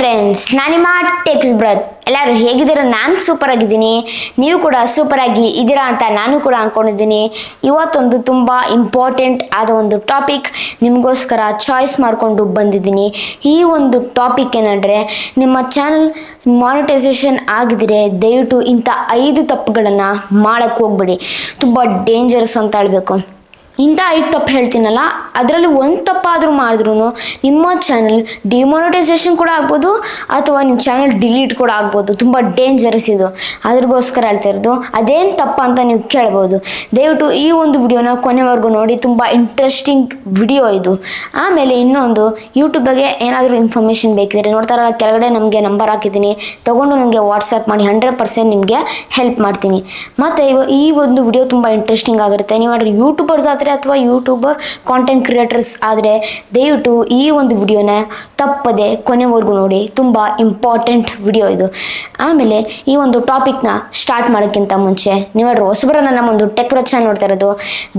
Friends, ನಾನಿಮ್ಮ text breath. ಎಲ್ಲರೂ ಹೇಗಿದ್ದೀರಾ? ನಾನು ಸೂಪರ್ ಆಗಿದ್ದೀನಿ. ನೀವು ಕೂಡ ಸೂಪರ್ ಆಗಿ ಇದ್ದೀರಾ ಅಂತ ನಾನು ಕೂಡ ಅಂದ್ಕೊಂಡಿದ್ದೀನಿ. ಇವತ್ತೊಂದು ತುಂಬ ಇಂಪಾರ್ಟೆಂಟ್ ಆದ ಒಂದು ಟಾಪಿಕ್ ನಿಮಗೋಸ್ಕರ ಚಾಯ್ಸ್ ಮಾಡಿಕೊಂಡು ಬಂದಿದ್ದೀನಿ. ಈ ಒಂದು ಟಾಪಿಕ್ ಏನಂದರೆ, ನಿಮ್ಮ ಚಾನಲ್ ಮಾನಿಟೈಸೇಷನ್ ಆಗಿದ್ರೆ ದಯವಿಟ್ಟು ಇಂಥ 5 ತಪ್ಪುಗಳನ್ನು ಮಾಡೋಕ್ಕೆ ಹೋಗ್ಬೇಡಿ. ತುಂಬ ಡೇಂಜರಸ್ ಅಂತ ಹೇಳಬೇಕು. ಇಂಥ 5 ತಪ್ಪು ಹೇಳ್ತೀನಲ್ಲ, ಅದರಲ್ಲಿ ಒಂದು ತಪ್ಪಾದರೂ ಮಾಡಿದ್ರೂ ನಿಮ್ಮ ಚಾನಲ್ ಡಿಮಾನಿಟೈಸೇಷನ್ ಕೂಡ ಆಗ್ಬೋದು ಅಥವಾ ನಿಮ್ಮ ಚಾನಲ್ ಡಿಲೀಟ್ ಕೂಡ ಆಗ್ಬೋದು. ತುಂಬ ಡೇಂಜರಸ್ ಇದು. ಅದ್ರಗೋಸ್ಕರ ಹೇಳ್ತಾ ಇರೋದು. ಅದೇನು ತಪ್ಪ ಅಂತ ನೀವು ಕೇಳ್ಬೋದು. ದಯವಿಟ್ಟು ಈ ಒಂದು ವಿಡಿಯೋನ ಕೊನೆವರೆಗೂ ನೋಡಿ. ತುಂಬ ಇಂಟ್ರೆಸ್ಟಿಂಗ್ ವಿಡಿಯೋ ಇದು. ಆಮೇಲೆ ಇನ್ನೊಂದು, ಯೂಟ್ಯೂಬಾಗೆ ಏನಾದರೂ ಇನ್ಫಾರ್ಮೇಷನ್ ಬೇಕಿದ್ರೆ ನೋಡ್ತಾರಲ್ಲ, ಕೆಳಗಡೆ ನಮಗೆ ನಂಬರ್ ಹಾಕಿದ್ದೀನಿ, ತೊಗೊಂಡು ನನಗೆ ವಾಟ್ಸಪ್ ಮಾಡಿ. 100% ನಿಮಗೆ ಹೆಲ್ಪ್ ಮಾಡ್ತೀನಿ. ಮತ್ತು ಈ ಒಂದು ವಿಡಿಯೋ ತುಂಬ ಇಂಟ್ರೆಸ್ಟಿಂಗ್ ಆಗಿರುತ್ತೆ. ನೀವಾದ್ರೂ ಯೂಟ್ಯೂಬರ್ಸ್ ಆದರೆ ಅಥವಾ ಯೂಟ್ಯೂಬರ್ ಕಾಂಟೆಂಟ್ ಕ್ರಿಯೇಟರ್ಸ್ ಆದರೆ ದಯವಿಟ್ಟು ಈ ಒಂದು ವಿಡಿಯೋನ ತಪ್ಪದೆ ಕೊನೆವರೆಗೂ ನೋಡಿ. ತುಂಬ ಇಂಪಾರ್ಟೆಂಟ್ ವಿಡಿಯೋ ಇದು. ಆಮೇಲೆ ಈ ಒಂದು ಟಾಪಿಕ್ನ ಸ್ಟಾರ್ಟ್ ಮಾಡೋಕ್ಕಿಂತ ಮುಂಚೆ ನೀವಾದ್ರೂ ಹೊಸಬರನ್ನ ನಮ್ಮ ಒಂದು ಟೆಕ್ ಬ್ರತ್ ಚಾನಲ್ ನೋಡ್ತಾ ಇರೋದು,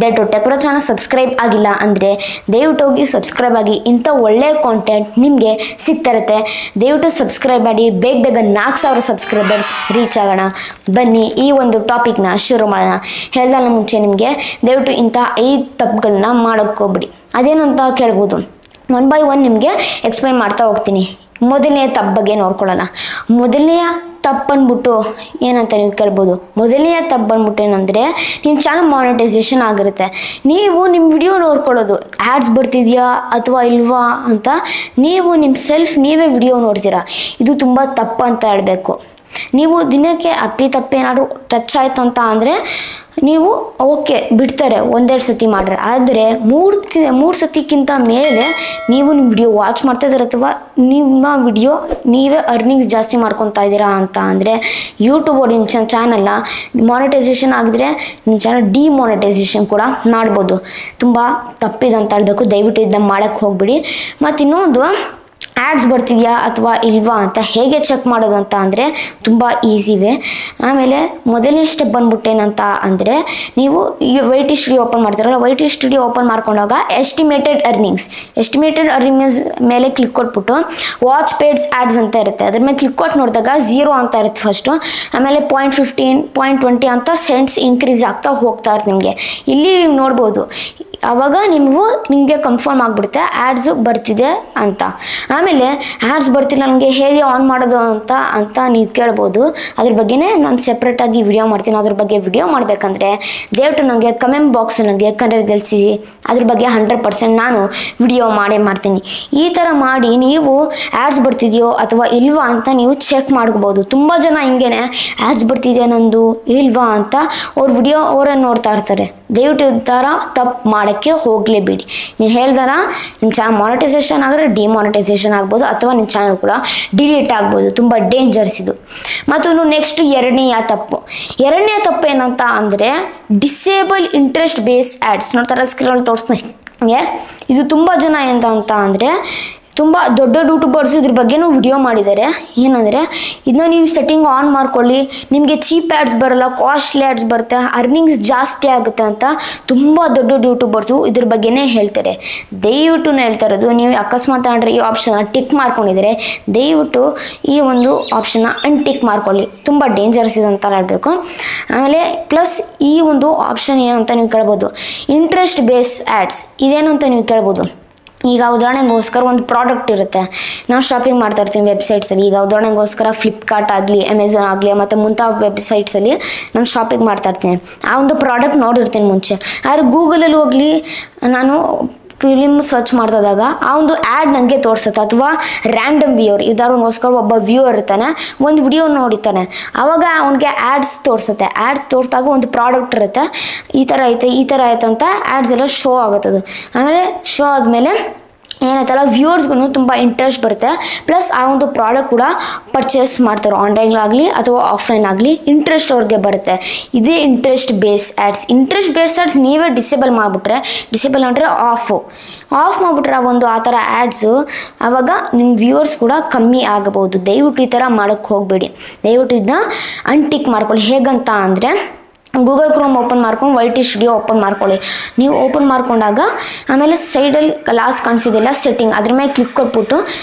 ದಯವಿಟ್ಟು ಟೆಕ್ ಬ್ರತ್ ಚಾನಲ್ ಸಬ್ಸ್ಕ್ರೈಬ್ ಆಗಿಲ್ಲ ಅಂದರೆ ದಯವಿಟ್ಟು ಹೋಗಿ ಸಬ್ಸ್ಕ್ರೈಬ್ ಆಗಿ. ಇಂಥ ಒಳ್ಳೆಯ ಕಾಂಟೆಂಟ್ ನಿಮಗೆ ಸಿಗ್ತಾ ಇರುತ್ತೆ. ದಯವಿಟ್ಟು ಸಬ್ಸ್ಕ್ರೈಬ್ ಮಾಡಿ. ಬೇಗ 4000 ಸಬ್ಸ್ಕ್ರೈಬರ್ಸ್ ರೀಚ್ ಆಗೋಣ. ಬನ್ನಿ ಈ ಒಂದು ಟಾಪಿಕ್ನ ಶುರು ಮಾಡೋಣ. ಹೇಳ್ದಲ್ಲ ಮುಂಚೆ ನಿಮಗೆ ದಯವಿಟ್ಟು ಇಂಥ 5 ತಪ್ಪುಗಳನ್ನ ಮಾಡೋಕ್ಕೆ ಹೋಗ್ಬಿಡಿ. ಅದೇನಂತ ಕೇಳ್ಬೋದು. 1 by 1 ನಿಮಗೆ ಎಕ್ಸ್ಪ್ಲೈನ್ ಮಾಡ್ತಾ ಹೋಗ್ತೀನಿ. ಮೊದಲನೆಯ ತಪ್ಪು ಬಗ್ಗೆ ನೋಡ್ಕೊಳ್ಳೋಣ. ಮೊದಲನೆಯ ತಪ್ಪು ಅಂದ್ಬಿಟ್ಟು ಏನಂತ ನೀವು ಕೇಳ್ಬೋದು. ಮೊದಲನೆಯ ತಪ್ಪು ಬಂದ್ಬಿಟ್ಟು ಏನಂದರೆ, ನಿಮ್ಮ ಚಾನಲ್ ಮಾನಿಟೈಸೇಷನ್ ಆಗಿರುತ್ತೆ. ನೀವು ನಿಮ್ಮ ವಿಡಿಯೋ ನೋಡ್ಕೊಳ್ಳೋದು, ಆ್ಯಡ್ಸ್ ಬರ್ತಿದೆಯಾ ಅಥವಾ ಇಲ್ವಾ ಅಂತ ನೀವು ನೀವೇ ವಿಡಿಯೋ ನೋಡ್ತೀರಾ. ಇದು ತುಂಬ ತಪ್ಪು ಅಂತ ಹೇಳಬೇಕು. ನೀವು ದಿನಕ್ಕೆ ಅಪ್ಪಿತಪ್ಪೇನಾದ್ರು ಟಚ್ ಆಯ್ತು ಅಂತ ಅಂದರೆ ನೀವು ಓಕೆ ಬಿಡ್ತಾರೆ, 1-2 ಸತಿ ಮಾಡ್ರೆ. ಆದರೆ 3 ಸತಿಕ್ಕಿಂತ ಮೇಲೆ ನೀವು ನಿಮ್ಮ ವಿಡಿಯೋ ವಾಚ್ ಮಾಡ್ತಾ ಇದ್ದೀರ ಅಥವಾ ನಿಮ್ಮ ವಿಡಿಯೋ ನೀವೇ ಅರ್ನಿಂಗ್ಸ್ ಜಾಸ್ತಿ ಮಾಡ್ಕೊತಾ ಇದ್ದೀರಾ ಅಂತ ಅಂದರೆ ಯೂಟ್ಯೂಬ್ ನಿಮ್ಮ ಚಾನಲ್ನ ಮಾನಿಟೈಸೇಷನ್ ಆಗಿದ್ರೆ ನಿಮ್ಮ ಚಾನಲ್ ಡಿಮಾನಿಟೈಸೇಷನ್ ಕೂಡ ಮಾಡ್ಬೋದು. ತುಂಬ ತಪ್ಪಿದೆ ಅಂತ ಹೇಳಬೇಕು. ದಯವಿಟ್ಟು ಇದನ್ನ ಮಾಡೋಕ್ಕೆ ಹೋಗ್ಬಿಡಿ. ಮತ್ತು ಇನ್ನೊಂದು, ಆ್ಯಡ್ಸ್ ಬರ್ತಿದೆಯಾ ಅಥವಾ ಇಲ್ವಾ ಅಂತ ಹೇಗೆ ಚೆಕ್ ಮಾಡೋದು ಅಂತ ಅಂದರೆ ತುಂಬ ಈಸಿವೆ. ಆಮೇಲೆ ಮೊದಲನೇ ಸ್ಟೆಪ್ ಬಂದ್ಬಿಟ್ಟೇನಂತ ಅಂದರೆ, ನೀವು ವೈಟಿ ಸ್ಟುಡಿಯೋ ಓಪನ್ ಮಾಡ್ತಾರಲ್ಲ, ವೈಟಿ ಸ್ಟುಡಿಯೋ ಓಪನ್ ಮಾಡ್ಕೊಂಡಾಗ ಎಸ್ಟಿಮೇಟೆಡ್ ಅರ್ನಿಂಗ್ಸ್ ಮೇಲೆ ಕ್ಲಿಕ್ ಕೊಟ್ಬಿಟ್ಟು ವಾಚ್ ಪೇಡ್ಸ್ ಆ್ಯಡ್ಸ್ ಅಂತ ಇರುತ್ತೆ. ಅದ್ರ ಮೇಲೆ ಕ್ಲಿಕ್ ಕೊಟ್ಟು ನೋಡಿದಾಗ 0 ಅಂತ ಇರುತ್ತೆ ಫಸ್ಟು. ಆಮೇಲೆ 0.15 0.20 ಅಂತ ಸೆಂಟ್ಸ್ ಇನ್ಕ್ರೀಸ್ ಆಗ್ತಾ ಹೋಗ್ತಾ ಇರುತ್ತೆ ನಿಮಗೆ. ಇಲ್ಲಿ ನೋಡ್ಬೋದು. ಆವಾಗ ನಿಮಗೆ ಕನ್ಫರ್ಮ್ ಆಗಿಬಿಡುತ್ತೆ ಆ್ಯಡ್ಸು ಬರ್ತಿದೆ ಅಂತ. ಆಮೇಲೆ ಆ್ಯಡ್ಸ್ ಬರ್ತಿಲ್ಲ ನನಗೆ ಹೇಗೆ ಆನ್ ಮಾಡೋದು ಅಂತ ನೀವು ಕೇಳ್ಬೋದು. ಅದ್ರ ಬಗ್ಗೆನೇ ನಾನು ಸೆಪ್ರೇಟಾಗಿ ವಿಡಿಯೋ ಮಾಡ್ತೀನಿ. ಅದ್ರ ಬಗ್ಗೆ ವಿಡಿಯೋ ಮಾಡಬೇಕಂದ್ರೆ ದಯವಿಟ್ಟು ನನಗೆ ಕಮೆಂಟ್ ಬಾಕ್ಸ್ ನನಗೆ ತಿಳಿಸಿ. ಅದ್ರ ಬಗ್ಗೆ 100% ನಾನು ವಿಡಿಯೋ ಮಾಡ್ತೀನಿ. ಈ ಥರ ಮಾಡಿ ನೀವು ಆ್ಯಡ್ಸ್ ಬರ್ತಿದೆಯೋ ಅಥವಾ ಇಲ್ವಾ ಅಂತ ನೀವು ಚೆಕ್ ಮಾಡ್ಕೋಬೋದು. ತುಂಬ ಜನ ಹಿಂಗೇನೆ ಆ್ಯಡ್ಸ್ ಬರ್ತಿದೆಯಾ ನಂದು ಇಲ್ವಾ ಅಂತ ಅವರನ್ನು ನೋಡ್ತಾ ಇರ್ತಾರೆ. ದಯವಿಟ್ಟು ಈ ಥರ ತಪ್ಪು ಮಾಡೋಕ್ಕೆ ಹೋಗಲೇಬೇಡಿ. ನೀವು ಹೇಳ್ದಾರ ನಿಮ್ಮ ಚಾನಲ್ ಮಾನಿಟೈಸೇಷನ್ ಆದರೆ ಡಿಮಾನಿಟೈಸೇಷನ್ ಆಗ್ಬೋದು ಅಥವಾ ನಿಮ್ಮ ಚಾನಲ್ ಕೂಡ ಡಿಲೀಟ್ ಆಗ್ಬೋದು. ತುಂಬ ಡೇಂಜರ್ಸ್ ಇದು. ಮತ್ತು ನೆಕ್ಸ್ಟ್ ಎರಡನೆಯ ತಪ್ಪು ಏನಂತ ಅಂದರೆ, ಡಿಸೇಬಲ್ ಇಂಟ್ರೆಸ್ಟ್ ಬೇಸ್ ಆ್ಯಡ್ಸ್. ನೋಡ್ತಾರೆ ಸ್ಕ್ರೀನಲ್ಲಿ ತೋರಿಸ್ದಂಗೆ. ಇದು ತುಂಬ ಜನ ಅಂತ ಅಂದರೆ ತುಂಬ ದೊಡ್ಡ ಯೂಟ್ಯೂಬರ್ಸ್ ಇದ್ರ ಬಗ್ಗೆನೂ ವಿಡಿಯೋ ಮಾಡಿದ್ದಾರೆ. ಏನಂದರೆ, ಇದನ್ನ ನೀವು ಸೆಟ್ಟಿಂಗ್ ಆನ್ ಮಾಡ್ಕೊಳ್ಳಿ, ನಿಮಗೆ ಚೀಪ್ ಆ್ಯಡ್ಸ್ ಬರೋಲ್ಲ, ಕಾಸ್ಟ್ಲಿ ಆ್ಯಡ್ಸ್ ಬರುತ್ತೆ, ಅರ್ನಿಂಗ್ಸ್ ಜಾಸ್ತಿ ಆಗುತ್ತೆ ಅಂತ ತುಂಬ ದೊಡ್ಡ ಯೂಟ್ಯೂಬರ್ಸು ಇದ್ರ ಬಗ್ಗೆನೇ ಹೇಳ್ತಾರೆ. ದಯವಿಟ್ಟು ಹೇಳ್ತಾ ಇರೋದು, ನೀವು ಅಕಸ್ಮಾತ್ ಅಂದರೆ ಈ ಆಪ್ಷನ್ನ ಟಿಕ್ ಮಾಡ್ಕೊಂಡಿದ್ದಾರೆ, ದಯವಿಟ್ಟು ಈ ಒಂದು ಆಪ್ಷನ್ನ ಅನ್ಟಿಕ್ ಮಾಡ್ಕೊಳ್ಳಿ. ತುಂಬ ಡೇಂಜರ್ಸ್ ಇದೆ ಅಂತ ಹೇಳಬೇಕು. ಆಮೇಲೆ ಪ್ಲಸ್ ಈ ಒಂದು ಆಪ್ಷನ್ ಏನಂತ ನೀವು ಕೇಳ್ಬೋದು, ಇಂಟ್ರೆಸ್ಟ್ ಬೇಸ್ ಆ್ಯಡ್ಸ್. ಇದೇನು ಅಂತ ನೀವು ಕೇಳ್ಬೋದು. ಈಗ ಉದಾಹರಣೆಗೋಸ್ಕರ ಒಂದು ಪ್ರಾಡಕ್ಟ್ ಇರುತ್ತೆ, ನಾವು ಶಾಪಿಂಗ್ ಮಾಡ್ತಾ ಇರ್ತೀವಿ ವೆಬ್ಸೈಟ್ಸಲ್ಲಿ. ಈಗ ಉದಾಹರಣೆಗೋಸ್ಕರ ಫ್ಲಿಪ್ಕಾರ್ಟ್ ಆಗಲಿ, ಅಮೆಝಾನ್ ಆಗಲಿ ಮತ್ತು ಮುಂತಾದ ವೆಬ್ಸೈಟ್ಸಲ್ಲಿ ನಾನು ಶಾಪಿಂಗ್ ಮಾಡ್ತಾ ಇರ್ತೀನಿ. ಆ ಒಂದು ಪ್ರಾಡಕ್ಟ್ ನೋಡಿರ್ತೀನಿ ಮುಂಚೆ. ಆದರೆ ಗೂಗಲಲ್ಲಿ ಹೋಗಲಿ ನಾನು ಫಿಲಿಮ್ ಸರ್ಚ್ ಮಾಡ್ತಿದ್ದಾಗ ಆ ಒಂದು ಆ್ಯಡ್ ನನಗೆ ತೋರಿಸುತ್ತೆ. ಅಥವಾ ರ್ಯಾಂಡಮ್ ವ್ಯೂವರ್, ಉದಾಹರಣೆಗೋಸ್ಕರ ಒಬ್ಬ ವ್ಯೂವರ್ ಇರ್ತಾನೆ, ಒಂದು ವಿಡಿಯೋ ನೋಡಿತಾನೆ, ಆವಾಗ ಅವನಿಗೆ ಆ್ಯಡ್ಸ್ ತೋರಿಸುತ್ತೆ. ಆ್ಯಡ್ಸ್ ತೋರಿಸಿದಾಗ ಒಂದು ಪ್ರಾಡಕ್ಟ್ ಇರುತ್ತೆ, ಈ ಥರ ಐತೆ ಅಂತ ಆ್ಯಡ್ಸ್ ಎಲ್ಲ ಶೋ ಆಗುತ್ತದು. ಆಮೇಲೆ ಶೋ ಆದಮೇಲೆ ಏನಾಯ್ತಲ್ಲ, ವ್ಯೂವರ್ಸ್ಗೂ ತುಂಬ ಇಂಟ್ರೆಸ್ಟ್ ಬರುತ್ತೆ. ಪ್ಲಸ್ ಆ ಒಂದು ಪ್ರಾಡಕ್ಟ್ ಕೂಡ ಪರ್ಚೇಸ್ ಮಾಡ್ತಾರೆ. ಆನ್ಲೈನ್ಲಾಗಲಿ ಅಥವಾ ಆಫ್ಲೈನ್ ಆಗಲಿ ಇಂಟ್ರೆಸ್ಟ್ ಅವ್ರಿಗೆ ಬರುತ್ತೆ. ಇದೇ ಇಂಟ್ರೆಸ್ಟ್ ಬೇಸ್ ಆ್ಯಡ್ಸ್. ನೀವೇ ಡಿಸೇಬಲ್ ಮಾಡಿಬಿಟ್ರೆ, ಡಿಸೇಬಲ್ ಅಂದರೆ ಆಫ್ ಮಾಡಿಬಿಟ್ರೆ ಆ ಥರ ಆ್ಯಡ್ಸು, ಆವಾಗ ನಿಮ್ಮ ವ್ಯೂವರ್ಸ್ ಕೂಡ ಕಮ್ಮಿ ಆಗಬಹುದು. ದಯವಿಟ್ಟು ಈ ಥರ ಮಾಡೋಕ್ಕೆ ಹೋಗಬೇಡಿ. ದಯವಿಟ್ಟು ಇದನ್ನ ಅನ್ಟಿಕ್ ಮಾಡ್ಕೊಳ್ಳಿ. ಹೇಗಂತ ಅಂದರೆ, ಗೂಗಲ್ ಕ್ರೋಮ್ ಓಪನ್ ಮಾಡ್ಕೊಂಡು YT ಸ್ಟುಡಿಯೋ ಓಪನ್ ಮಾಡ್ಕೊಳ್ಳಿ. ನೀವು ಓಪನ್ ಮಾಡ್ಕೊಂಡಾಗ ಆಮೇಲೆ ಸೈಡಲ್ಲಿ ಲಾಸ್ಟ್ ಕಾಣಿಸಿದೆಲ್ಲ ಸೆಟ್ಟಿಂಗ್, ಅದ್ರ ಮೇಲೆ ಕ್ಲಿಕ್ ಕೊಟ್ಬಿಟ್ಟು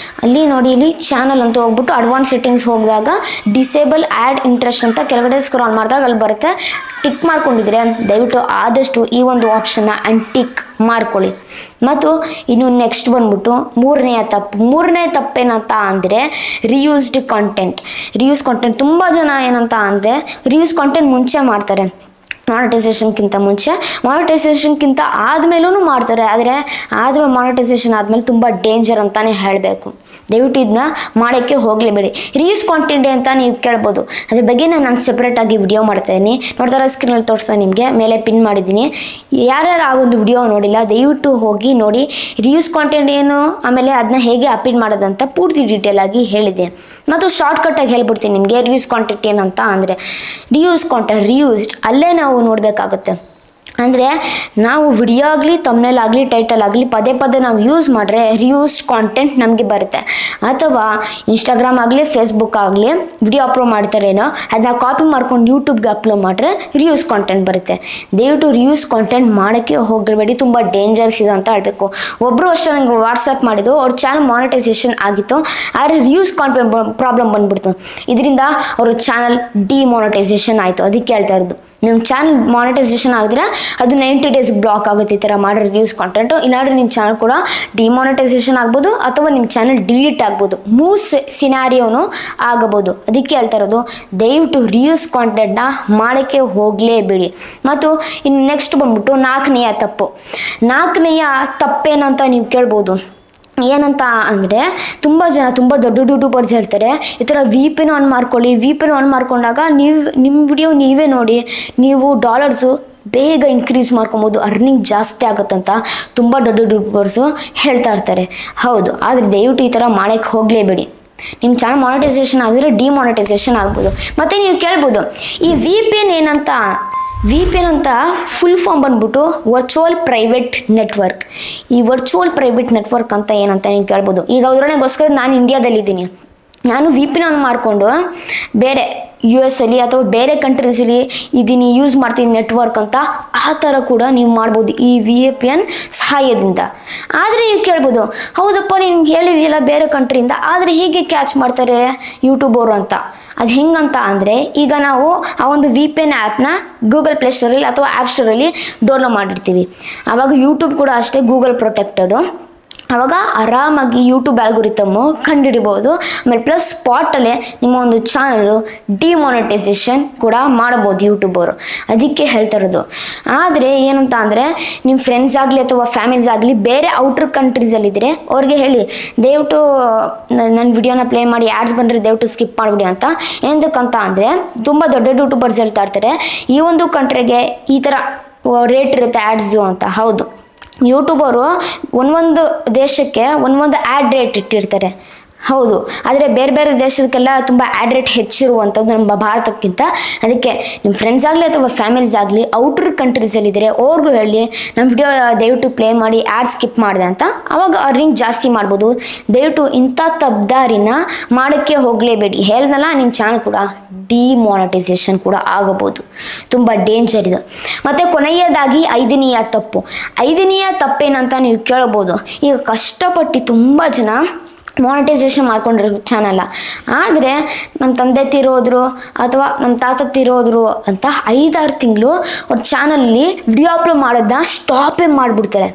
ಅಲ್ಲಿ ನೋಡಿ, ಇಲ್ಲಿ ಚಾನಲ್ ಅಂತ ಹೋಗ್ಬಿಟ್ಟು ಅಡ್ವಾನ್ಸ್ ಸೆಟ್ಟಿಂಗ್ಸ್ ಹೋಗಿದಾಗ ಡಿಸೇಬಲ್ ಆ್ಯಡ್ ಇಂಟ್ರೆಸ್ಟ್ ಅಂತ ಕೆಳಗಡೆ ಸ್ಕ್ರಾಲ್ ಮಾಡಿದಾಗ ಅಲ್ಲಿ ಬರುತ್ತೆ. ಟಿಕ್ ಮಾಡ್ಕೊಂಡಿದ್ರೆ ದಯವಿಟ್ಟು ಆದಷ್ಟು ಈ ಒಂದು ಆಪ್ಷನ್ನ ಟಿಕ್ ಮಾಡ್ಕೊಳ್ಳಿ. ಮತ್ತು ಇನ್ನು ನೆಕ್ಸ್ಟ್ ಬಂದ್ಬಿಟ್ಟು ಮೂರನೇ ತಪ್ಪೇನಂತ ಅಂದರೆ ರಿಯೂಸ್ಡ್ ಕಾಂಟೆಂಟ್. ರಿಯೂಸ್ ಕಾಂಟೆಂಟ್ ತುಂಬ ಜನ ಏನಂತ ಅಂದರೆ ರಿಯೂಸ್ ಕಾಂಟೆಂಟ್ ಮುಂಚೆ ಮಾಡ್ತಾರೆ, ಮಾನಿಟೈಸೇಷನ್ಗಿಂತ ಮುಂಚೆ. ಮಾನಿಟೈಸೇಷನ್ಗಿಂತ ಆದಮೇಲೂ ಮಾಡ್ತಾರೆ, ಆದರೆ ಮಾನಿಟೈಸೇಷನ್ ಆದಮೇಲೆ ತುಂಬ ಡೇಂಜರ್ ಅಂತಲೇ ಹೇಳಬೇಕು. ದಯವಿಟ್ಟು ಇದನ್ನ ಮಾಡೋಕ್ಕೆ ಹೋಗಲೇಬೇಡಿ. ರಿಯೂಸ್ ಕಾಂಟೆಂಟ್ ಅಂತ ನೀವು ಕೇಳ್ಬೋದು, ಅದ್ರ ಬಗ್ಗೆ ನಾನು ಸೆಪ್ರೇಟಾಗಿ ವಿಡಿಯೋ ಮಾಡ್ತಾಯಿದ್ದೀನಿ. ನೋಡ್ತಾರೆ ಸ್ಕ್ರೀನಲ್ಲಿ ತೋರಿಸ್ತಾ ನಿಮಗೆ ಮೇಲೆ ಪಿನ್ ಮಾಡಿದ್ದೀನಿ. ಯಾರ್ಯಾರು ಆ ಒಂದು ವಿಡಿಯೋ ನೋಡಿಲ್ಲ ದಯವಿಟ್ಟು ಹೋಗಿ ನೋಡಿ. ರಿಯೂಸ್ ಕಾಂಟೆಂಟ್ ಏನು, ಆಮೇಲೆ ಅದನ್ನ ಹೇಗೆ ಅಪ್ಲೋಡ್ ಮಾಡೋದಂತ ಪೂರ್ತಿ ಡೀಟೇಲಾಗಿ ಹೇಳಿದೆ. ಮತ್ತು ಶಾರ್ಟ್ಕಟ್ಟಾಗಿ ಹೇಳ್ಬಿಡ್ತೀನಿ ನಿಮಗೆ. ರಿಯೂಸ್ ಕಾಂಟೆಂಟ್ ಏನಂತ ಅಂದರೆ ರಿಯೂಸ್ಡ್ ಅಲ್ಲೇ ನಾವು ನೋಡಬೇಕಾಗುತ್ತೆ. ಅಂದರೆ ನಾವು ವಿಡಿಯೋ ಆಗಲಿ, ತಮ್ನೇಲ್ ಆಗಲಿ, ಟೈಟಲ್ ಆಗಲಿ ಪದೇ ನಾವು ಯೂಸ್ ಮಾಡಿದ್ರೆ ರಿಯೂಸ್ಡ್ ಕಾಂಟೆಂಟ್ ನಮಗೆ ಬರುತ್ತೆ. ಅಥವಾ ಇನ್ಸ್ಟಾಗ್ರಾಮ್ ಆಗಲಿ, ಫೇಸ್ಬುಕ್ ಆಗಲಿ ವಿಡಿಯೋ ಅಪ್ಲೋಡ್ ಮಾಡ್ತಾರೇನೋ ಅದನ್ನ ಕಾಪಿ ಮಾಡ್ಕೊಂಡು ಯೂಟ್ಯೂಬ್ಗೆ ಅಪ್ಲೋಡ್ ಮಾಡಿದ್ರೆ ರಿಯೂಸ್ ಕಾಂಟೆಂಟ್ ಬರುತ್ತೆ. ದಯವಿಟ್ಟು ರಿಯೂಸ್ ಕಾಂಟೆಂಟ್ ಮಾಡೋಕ್ಕೆ ಹೋಗಬೇಡಿ, ತುಂಬ ಡೇಂಜರ್ಸ್ ಇದೆ ಅಂತ ಹೇಳಬೇಕು. ಒಬ್ಬರು ಅಷ್ಟೇ ನನಗೆ ವಾಟ್ಸಪ್ ಮಾಡಿದ್ದು, ಅವ್ರ ಚಾನಲ್ ಮಾನಿಟೈಸೇಷನ್ ಆಗಿತ್ತು, ಆದರೆ ರಿಯೂಸ್ ಕಾಂಟೆಂಟ್ ಪ್ರಾಬ್ಲಮ್ ಬಂದ್ಬಿಡ್ತು. ಇದರಿಂದ ಅವ್ರ ಚಾನಲ್ ಡಿಮಾನಿಟೈಸೇಷನ್ ಆಯಿತು. ಅದಕ್ಕೆ ಹೇಳ್ತಾ ಇರೋದು, ನಿಮ್ಮ ಚಾನಲ್ ಮಾನಿಟೈಸೇಷನ್ ಆಗಿದ್ರೆ ಅದು 90 days ಬ್ಲಾಕ್ ಆಗುತ್ತೆ ಈ ಥರ ಮಾಡೋ ರಿವ್ಯೂಸ್ ಕಾಂಟೆಂಟು. ಇಲ್ಲಾಂದರೆ ನಿಮ್ಮ ಚಾನಲ್ ಕೂಡ ಡಿಮಾನಿಟೈಸೇಷನ್ ಆಗ್ಬೋದು ಅಥವಾ ನಿಮ್ಮ ಚಾನಲ್ ಡಿಲೀಟ್ ಆಗ್ಬೋದು. ಸಿನಾರಿಯೋನು ಆಗಬಹುದು. ಅದಕ್ಕೆ ಹೇಳ್ತಾ ಇರೋದು, ದಯವಿಟ್ಟು ರಿವ್ಯೂಸ್ ಕಾಂಟೆಂಟ್ನ ಮಾಡೋಕ್ಕೆ ಹೋಗಲೇಬೇಡಿ. ಮತ್ತು ಇನ್ನು ನೆಕ್ಸ್ಟ್ ಬಂದ್ಬಿಟ್ಟು ನಾಲ್ಕನೆಯ ತಪ್ಪೇನಂತ ನೀವು ಕೇಳ್ಬೋದು. ಏನಂತ ಅಂದರೆ ತುಂಬ ದೊಡ್ಡ ಯೂಟ್ಯೂಬರ್ಸ್ ಹೇಳ್ತಾರೆ ಈ ಥರ VPN ಆನ್ ಮಾಡ್ಕೊಳ್ಳಿ. VPN ಆನ್ ಮಾಡ್ಕೊಂಡಾಗ ನಿಮ್ಮ ವಿಡಿಯೋ ನೀವೇ ನೋಡಿ, ನೀವು ಡಾಲರ್ಸು ಬೇಗ ಇನ್ಕ್ರೀಸ್ ಮಾಡ್ಕೊಬೋದು, ಅರ್ನಿಂಗ್ ಜಾಸ್ತಿ ಆಗುತ್ತಂತ ತುಂಬ ದೊಡ್ಡ ಯೂಟ್ಯೂಬರ್ಸು ಹೇಳ್ತಾ ಇರ್ತಾರೆ. ಹೌದು, ಆದರೆ ದಯವಿಟ್ಟು ಈ ಥರ ಮಾಡೋಕ್ಕೆ ಹೋಗಲೇಬೇಡಿ. ನಿಮ್ಮ ಚಾನಲ್ ಮಾನಿಟೈಸೇಷನ್ ಆಗಿದ್ರೆ ಡಿಮಾನಿಟೈಸೇಷನ್ ಆಗ್ಬೋದು. ಮತ್ತು ನೀವು ಕೇಳ್ಬೋದು ಈ VPN ಏನಂತ. VPN ಅಂತ ಫುಲ್ ಫಾರ್ಮ್ ಬಂದ್ಬಿಟ್ಟು ವರ್ಚುವಲ್ ಪ್ರೈವೇಟ್ ನೆಟ್ವರ್ಕ್. ಈ ವರ್ಚುವಲ್ ಪ್ರೈವೇಟ್ ನೆಟ್ವರ್ಕ್ ಅಂತ ಏನಂತ ನೀವು ಕೇಳ್ಬೋದು. ಈಗ ಉದಾಹರಣೆಗೋಸ್ಕರ ನಾನು ಇಂಡಿಯಾದಲ್ಲಿದ್ದೀನಿ, ನಾನು VPN ಆನ್ ಮಾಡಿಕೊಂಡು ಬೇರೆ US ಅಲ್ಲಿ ಅಥವಾ ಬೇರೆ ಕಂಟ್ರೀಸಲ್ಲಿ ಇದೀನಿ, ಯೂಸ್ ಮಾಡ್ತೀನಿ ನೆಟ್ವರ್ಕ್ ಅಂತ, ಆ ಥರ ಕೂಡ ನೀವು ಮಾಡ್ಬೋದು ಈ VPN ಸಹಾಯದಿಂದ. ಆದರೆ ನೀವು ಕೇಳ್ಬೋದು, ಹೌದಪ್ಪ ನೀನು ಹೇಳಿದೆಯಲ್ಲ ಬೇರೆ ಕಂಟ್ರಿಯಿಂದ, ಆದರೆ ಹೇಗೆ ಕ್ಯಾಚ್ ಮಾಡ್ತಾರೆ ಯೂಟ್ಯೂಬರು ಅಂತ. ಅದು ಹೆಂಗಂತ ಅಂದರೆ, ಈಗ ನಾವು ಆ ಒಂದು VPN ಆ್ಯಪ್ನ ಗೂಗಲ್ ಪ್ಲೇಸ್ಟೋರಲ್ಲಿ ಅಥವಾ ಆ್ಯಪ್ ಸ್ಟೋರಲ್ಲಿ ಡೌನ್ಲೋಡ್ ಮಾಡಿರ್ತೀವಿ. ಆವಾಗ ಯೂಟ್ಯೂಬ್ ಕೂಡ ಅಷ್ಟೇ ಗೂಗಲ್ ಪ್ರೊಟೆಕ್ಟೆಡು. ಆವಾಗ ಆರಾಮಾಗಿ ಯೂಟ್ಯೂಬ್ ಆಲ್ಗೋರಿಥಮ್ಮು ಕಂಡುಹಿಡಿಬೋದು. ಆಮೇಲೆ ಪ್ಲಸ್ ಸ್ಪಾಟಲ್ಲೇ ನಿಮ್ಮ ಒಂದು ಚಾನಲು ಡಿಮಾನಿಟೈಸೇಷನ್ ಕೂಡ ಮಾಡ್ಬೋದು ಯೂಟ್ಯೂಬರು. ಅದಕ್ಕೆ ಹೇಳ್ತಾ ಇರೋದು. ಆದರೆ ಏನಂತ ಅಂದರೆ, ನಿಮ್ಮ ಫ್ರೆಂಡ್ಸ್ ಆಗಲಿ ಅಥವಾ ಫ್ಯಾಮಿಲೀಸ್ ಆಗಲಿ ಬೇರೆ ಔಟ್ರ್ ಕಂಟ್ರೀಸಲ್ಲಿದ್ದರೆ ಅವ್ರಿಗೆ ಹೇಳಿ, ದಯವಿಟ್ಟು ನನ್ನ ವಿಡಿಯೋನ ಪ್ಲೇ ಮಾಡಿ, ಆ್ಯಡ್ಸ್ ಬಂದರೆ ದಯವಿಟ್ಟು ಸ್ಕಿಪ್ ಮಾಡಿಬಿಡಿ ಅಂತ. ಏನಕ್ಕಂತ ಅಂದರೆ, ತುಂಬ ದೊಡ್ಡ ಯೂಟ್ಯೂಬರ್ಸ್ ಹೇಳ್ತಾ ಇರ್ತಾರೆ ಈ ಒಂದು ಕಂಟ್ರಿಗೆ ಈ ಥರ ರೇಟ್ ಇರುತ್ತೆ ಆ್ಯಡ್ಸ್ದು ಅಂತ. ಹೌದು, ಯೂಟ್ಯೂಬರು ಒಂದೊಂದು ದೇಶಕ್ಕೆ ಒಂದೊಂದು ಆ್ಯಡ್ ರೇಟ್ ಇಟ್ಟಿರ್ತಾರೆ. ಹೌದು, ಆದರೆ ಬೇರೆ ದೇಶಕ್ಕೆಲ್ಲ ತುಂಬ ಆ್ಯಡ್ ರೇಟ್ ಹೆಚ್ಚಿರುವಂಥದ್ದು ನಮ್ಮ ಭಾರತಕ್ಕಿಂತ. ಅದಕ್ಕೆ ನಿಮ್ಮ ಫ್ರೆಂಡ್ಸ್ ಆಗಲಿ ಅಥವಾ ಫ್ಯಾಮಿಲೀಸ್ ಆಗಲಿ ಔಟ್ರ್ ಕಂಟ್ರೀಸಲ್ಲಿದ್ದರೆ ಅವ್ರಿಗೂ ಹೇಳಿ, ನಮ್ಮ ವಿಡಿಯೋ ದಯವಿಟ್ಟು ಪ್ಲೇ ಮಾಡಿ, ಆ್ಯಡ್ ಸ್ಕಿಪ್ ಮಾಡಿದೆ ಅಂತ. ಆವಾಗ ಅರ್ನಿಂಗ್ ಜಾಸ್ತಿ ಮಾಡ್ಬೋದು. ದಯವಿಟ್ಟು ಇಂಥ ತಪ್ಪದಾರಿನ ಮಾಡೋಕ್ಕೆ ಹೋಗಲೇಬೇಡಿ. ಹೇಳ್ದಲ್ಲ, ನಿಮ್ಮ ಚಾನಲ್ ಕೂಡ ಡಿಮಾನಿಟೈಸೇಷನ್ ಕೂಡ ಆಗಬಹುದು. ತುಂಬ ಡೇಂಜರ್ ಇದು. ಮತ್ತು ಕೊನೆಯದಾಗಿ ಐದನೆಯ ತಪ್ಪೇನಂತ ನೀವು ಕೇಳ್ಬೋದು. ಈಗ ಕಷ್ಟಪಟ್ಟು ತುಂಬ ಜನ ಮಾನಿಟೈಸೇಷನ್ ಮಾಡ್ಕೊಂಡಿರೋ ಚಾನಲ್ಲ, ಆದರೆ ನಮ್ಮ ತಂದೆ ತೀರೋದ್ರು ಅಥವಾ ನಮ್ಮ ತಾತ ತೀರೋದ್ರು ಅಂತ 5-6 ತಿಂಗಳು ಅವ್ರ ಚಾನಲ್ಲಿ ವಿಡಿಯೋ ಅಪ್ಲೋಡ್ ಮಾಡೋದನ್ನ ಸ್ಟಾಪೇ ಮಾಡಿಬಿಡ್ತಾರೆ.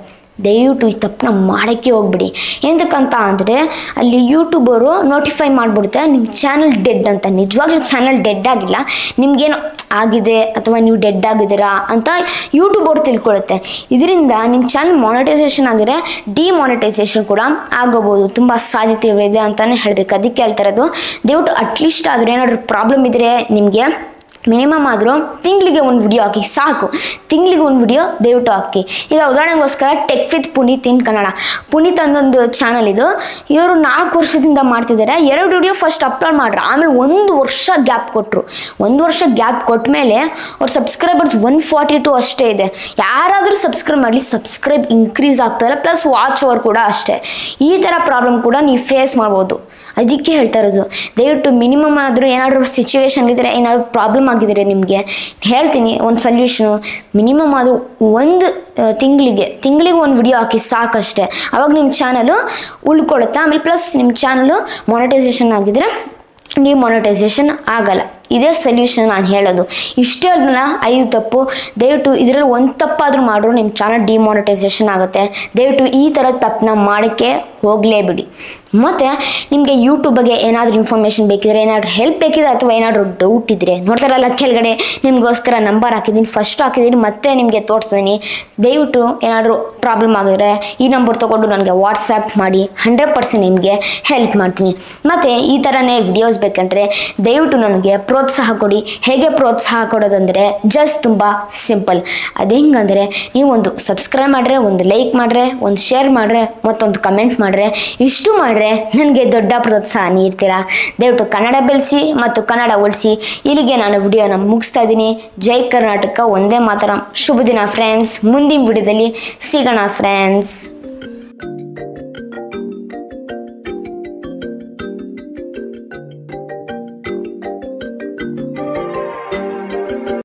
ದಯವಿಟ್ಟು ಈ ತಪ್ಪನ್ನ ಮಾಡೋಕ್ಕೆ ಹೋಗ್ಬಿಡಿ. ಎಂತಕ್ಕಂತ ಅಂದರೆ, ಅಲ್ಲಿ ಯೂಟ್ಯೂಬರು ನೋಟಿಫೈ ಮಾಡಿಬಿಡುತ್ತೆ ನಿಮ್ಮ ಚಾನಲ್ ಡೆಡ್ ಅಂತ. ನಿಜವಾಗ್ಲೂ ಚಾನಲ್ ಡೆಡ್ ಆಗಿಲ್ಲ, ನಿಮಗೇನು ಆಗಿದೆ ಅಥವಾ ನೀವು ಡೆಡ್ ಆಗಿದ್ದೀರಾ ಅಂತ ಯೂಟ್ಯೂಬ್ ಅವ್ರು ತಿಳ್ಕೊಳ್ಳುತ್ತೆ. ಇದರಿಂದ ನಿಮ್ಮ ಚಾನಲ್ ಮಾನಿಟೈಸೇಷನ್ ಆಗಿದ್ರೆ ಡಿಮಾನಿಟೈಸೇಷನ್ ಕೂಡ ಆಗೋಬೋದು. ತುಂಬ ಸಾಧ್ಯತೆ ಇದೆ ಅಂತಲೇ ಹೇಳಬೇಕು. ಅದಕ್ಕೆ ಹೇಳ್ತಿರೋದು, ದಯವಿಟ್ಟು ಅಟ್ಲೀಸ್ಟ್ ಆದರೂ ಏನಾದರೂ ಪ್ರಾಬ್ಲಮ್ ಇದ್ದರೆ ನಿಮಗೆ ಮಿನಿಮಮ್ ಆದರೂ ತಿಂಗಳಿಗೆ ಒಂದು ವಿಡಿಯೋ ಹಾಕಿ ಸಾಕು. ತಿಂಗಳಿಗೆ ಒಂದು ವಿಡಿಯೋ ದಯವಿಟ್ಟು ಹಾಕಿ. ಈಗ ಉದಾಹರಣೆಗೋಸ್ಕರ tech with Puneeth in Kannada, Puneeth ಅನ್ನೊಂದು ಚಾನಲ್ ಇದು. ಇವರು 4 ವರ್ಷದಿಂದ ಮಾಡ್ತಿದ್ದಾರೆ. 2 ವಿಡಿಯೋ ಫಸ್ಟ್ ಅಪ್ಲೋಡ್ ಮಾಡ್ರು, ಆಮೇಲೆ 1 ವರ್ಷ ಗ್ಯಾಪ್ ಕೊಟ್ಟರು. 1 ವರ್ಷ ಗ್ಯಾಪ್ ಕೊಟ್ಟ ಮೇಲೆ ಅವ್ರ ಸಬ್ಸ್ಕ್ರೈಬರ್ಸ್ 142 ಅಷ್ಟೇ ಇದೆ. ಯಾರಾದರೂ ಸಬ್ಸ್ಕ್ರೈಬ್ ಮಾಡಲಿ, ಸಬ್ಸ್ಕ್ರೈಬ್ ಇನ್ಕ್ರೀಸ್ ಆಗ್ತಾರೆ, ಪ್ಲಸ್ ವಾಚ್ ಅವರ್ ಕೂಡ ಅಷ್ಟೇ. ಈ ಥರ ಪ್ರಾಬ್ಲಮ್ ಕೂಡ ನೀವು ಫೇಸ್ ಮಾಡ್ಬೋದು. ಅದಕ್ಕೆ ಹೇಳ್ತಾ ಇರೋದು, ದಯವಿಟ್ಟು ಮಿನಿಮಮ್ ಆದರೂ ಏನಾದರೂ ಸಿಚುವೇಶನ್ ಇದ್ದರೆ, ಏನಾದರೂ ಪ್ರಾಬ್ಲಮ್ ಆಗಿದ್ರೆ ನಿಮಗೆ ಹೇಳ್ತೀನಿ ಒಂದು ಸೊಲ್ಯೂಷನು. ಮಿನಿಮಮ್ ಆದರೂ ಒಂದು ತಿಂಗಳಿಗೆ ಒಂದು ವಿಡಿಯೋ ಹಾಕಿ ಸಾಕಷ್ಟೇ. ಅವಾಗ ನಿಮ್ಮ ಚಾನಲು ಉಳ್ಕೊಳ್ಳುತ್ತೆ. ಆಮೇಲೆ ಪ್ಲಸ್ ನಿಮ್ಮ ಚಾನಲು ಮಾನಿಟೈಸೇಷನ್ ಆಗಿದ್ರೆ ಡಿಮಾನಿಟೈಸೇಷನ್ ಆಗಲ್ಲ. ಇದೇ ಸೊಲ್ಯೂಷನ್ ನಾನು ಹೇಳೋದು. ಇಷ್ಟೇ ಅದನ್ನ 5 ತಪ್ಪು, ದಯವಿಟ್ಟು ಇದರಲ್ಲಿ ಒಂದು ತಪ್ಪಾದರೂ ಮಾಡಿದ್ರು ನಿಮ್ಮ ಚಾನಲ್ ಡಿಮಾನಿಟೈಸೇಷನ್ ಆಗುತ್ತೆ. ದಯವಿಟ್ಟು ಈ ಥರ ತಪ್ಪನ್ನ ಮಾಡೋಕ್ಕೆ ಹೋಗಲೇಬಿಡಿ. ಮತ್ತು ನಿಮಗೆ ಯೂಟ್ಯೂಬ್ ಬಗ್ಗೆ ಏನಾದರೂ ಇನ್ಫಾರ್ಮೇಷನ್ ಬೇಕಿದ್ರೆ, ಏನಾದರೂ ಹೆಲ್ಪ್ ಬೇಕಿದ್ರೆ ಅಥವಾ ಏನಾದರೂ ಡೌಟ್ ಇದ್ದರೆ ನೋಡ್ತಾರಲ್ಲ ಕೆಳಗಡೆ ನಿಮಗೋಸ್ಕರ ನಂಬರ್ ಹಾಕಿದ್ದೀನಿ, ಫಸ್ಟ್ ಹಾಕಿದ್ದೀನಿ, ಮತ್ತೆ ನಿಮಗೆ ತೋರಿಸ್ತೀನಿ. ದಯವಿಟ್ಟು ಏನಾದರೂ ಪ್ರಾಬ್ಲಮ್ ಆಗಿದ್ರೆ ಈ ನಂಬರ್ ತೊಗೊಂಡು ನನಗೆ ವಾಟ್ಸಪ್ ಮಾಡಿ, 100% ನಿಮಗೆ ಹೆಲ್ಪ್ ಮಾಡ್ತೀನಿ. ಮತ್ತು ಈ ಥರನೇ ವಿಡಿಯೋಸ್ ಬೇಕಂದರೆ ದಯವಿಟ್ಟು ನನಗೆ ಪ್ರೋತ್ಸಾಹ ಕೊಡಿ. ಹೇಗೆ ಪ್ರೋತ್ಸಾಹ ಕೊಡೋದಂದರೆ ಜಸ್ಟ್ ತುಂಬ ಸಿಂಪಲ್. ಅದು ಹೆಂಗಂದರೆ ನೀವು ಒಂದು ಸಬ್ಸ್ಕ್ರೈಬ್ ಮಾಡಿದ್ರೆ, ಒಂದು ಲೈಕ್ ಮಾಡಿದ್ರೆ, ಒಂದು ಶೇರ್ ಮಾಡಿದ್ರೆ, ಮತ್ತೊಂದು ಕಮೆಂಟ್ ಮಾಡಿದ್ರೆ, ಇಷ್ಟು ಮಾಡಿದ್ರೆ ನನಗೆ ದೊಡ್ಡ ಪ್ರೋತ್ಸಾಹ ನೀಡ್ತೀರಾ. ದಯವಿಟ್ಟು ಕನ್ನಡ ಬೆಳೆಸಿ ಮತ್ತು ಕನ್ನಡ ಉಳಿಸಿ. ಇಲ್ಲಿಗೆ ನಾನು ವಿಡಿಯೋನ ಮುಗಿಸ್ತಾ ಇದ್ದೀನಿ. ಜೈ ಕರ್ನಾಟಕ, ಒಂದೇ ಮಾತರಂ. ಶುಭ ದಿನ ಫ್ರೆಂಡ್ಸ್. ಮುಂದಿನ ವಿಡಿಯೋದಲ್ಲಿ ಸಿಗೋಣ ಫ್ರೆಂಡ್ಸ್.